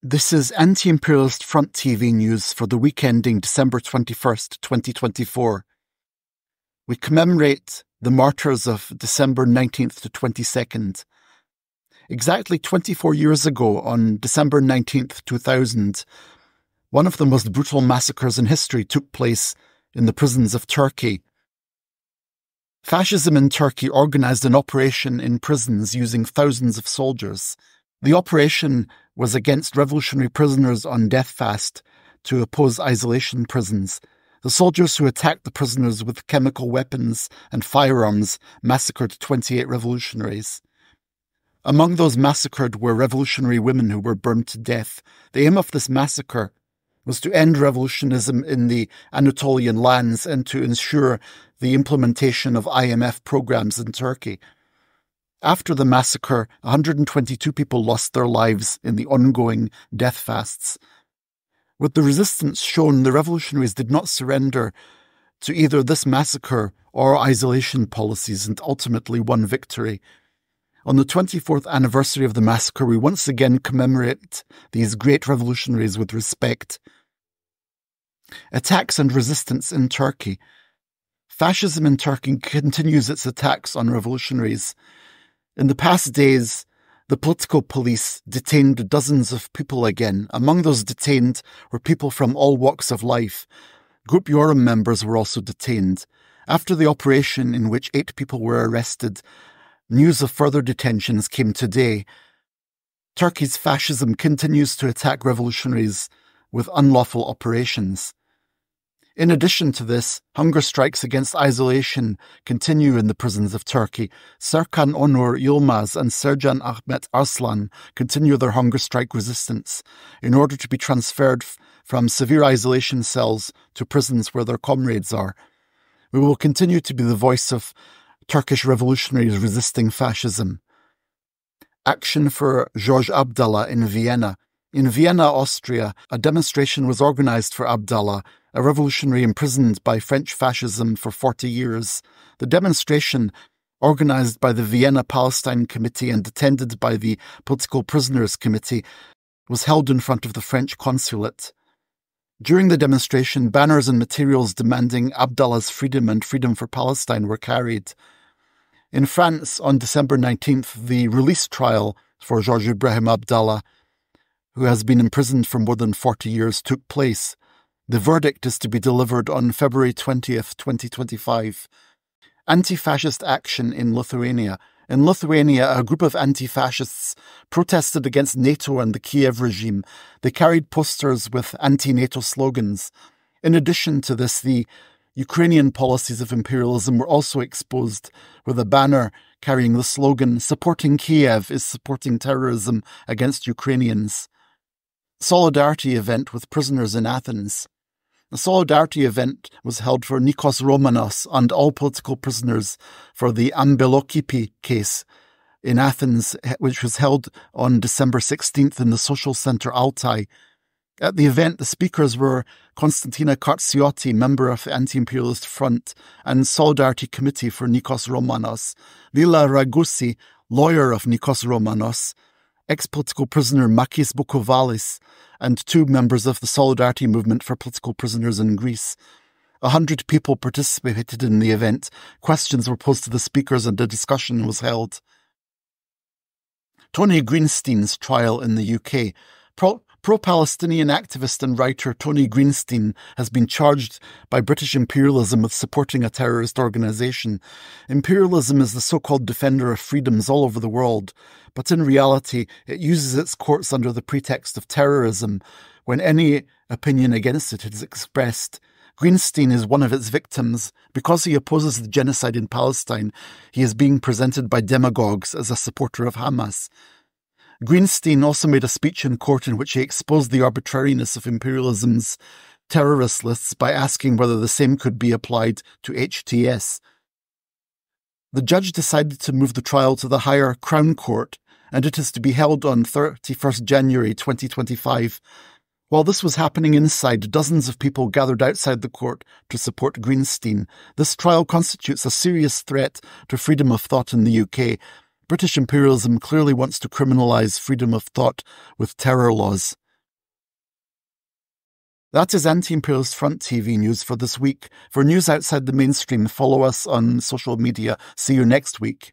This is Anti-Imperialist Front TV news for the week ending December 21st, 2024. We commemorate the Martyrs of December 19th to 22nd. Exactly 24 years ago, on December 19th, 2000, one of the most brutal massacres in history took place in the prisons of Turkey. Fascism in Turkey organised an operation in prisons using thousands of soldiers. The operation was against revolutionary prisoners on death fast to oppose isolation prisons. The soldiers who attacked the prisoners with chemical weapons and firearms massacred 28 revolutionaries. Among those massacred were revolutionary women who were burned to death. The aim of this massacre was to end revolutionism in the Anatolian lands and to ensure the implementation of IMF programs in Turkey. After the massacre, 122 people lost their lives in the ongoing death fasts. With the resistance shown, the revolutionaries did not surrender to either this massacre or isolation policies and ultimately won victory. On the 24th anniversary of the massacre, we once again commemorate these great revolutionaries with respect. Attacks and resistance in Turkey. Fascism in Turkey continues its attacks on revolutionaries. In the past days, the political police detained dozens of people again. Among those detained were people from all walks of life. Group Yorum members were also detained. After the operation, in which 8 people were arrested, news of further detentions came today. Turkey's fascism continues to attack revolutionaries with unlawful operations. In addition to this, hunger strikes against isolation continue in the prisons of Turkey. Serkan Onur Yilmaz and Sercan Ahmet Arslan continue their hunger strike resistance in order to be transferred from severe isolation cells to prisons where their comrades are. We will continue to be the voice of Turkish revolutionaries resisting fascism. Action for George Abdallah in Vienna. In Vienna, Austria, a demonstration was organised for Abdallah, a revolutionary imprisoned by French fascism for 40 years. The demonstration, organised by the Vienna Palestine Committee and attended by the Political Prisoners Committee, was held in front of the French consulate. During the demonstration, banners and materials demanding Abdallah's freedom and freedom for Palestine were carried. In France, on December 19th, the release trial for Georges Ibrahim Abdallah, who has been imprisoned for more than 40 years, took place. The verdict is to be delivered on February 20th, 2025. Anti-Fascist action in Lithuania. In Lithuania, a group of anti-fascists protested against NATO and the Kiev regime. They carried posters with anti-NATO slogans. In addition to this, the Ukrainian policies of imperialism were also exposed, with a banner carrying the slogan, "Supporting Kiev is supporting terrorism against Ukrainians." Solidarity event with prisoners in Athens. The solidarity event was held for Nikos Romanos and all political prisoners for the Ambelokipi case in Athens, which was held on December 16th in the social centre Altai. At the event, the speakers were Konstantina Kartsiotti, member of the Anti-Imperialist Front and Solidarity Committee for Nikos Romanos, Lila Ragusi, lawyer of Nikos Romanos, ex-political prisoner Makis Boukovalis, and 2 members of the Solidarity Movement for Political Prisoners in Greece. 100 people participated in the event. Questions were posed to the speakers and a discussion was held. Tony Greenstein's trial in the UK. Pro-Palestinian activist and writer Tony Greenstein has been charged by British imperialism with supporting a terrorist organisation. Imperialism is the so-called defender of freedoms all over the world, but in reality it uses its courts under the pretext of terrorism when any opinion against it is expressed. Greenstein is one of its victims. Because he opposes the genocide in Palestine, he is being presented by demagogues as a supporter of Hamas. Greenstein also made a speech in court in which he exposed the arbitrariness of imperialism's terrorist lists by asking whether the same could be applied to HTS. The judge decided to move the trial to the higher Crown Court, and it is to be held on 31st January 2025. While this was happening inside, dozens of people gathered outside the court to support Greenstein. This trial constitutes a serious threat to freedom of thought in the UK. British imperialism clearly wants to criminalise freedom of thought with terror laws. That is Anti-Imperialist Front TV news for this week. For news outside the mainstream, follow us on social media. See you next week.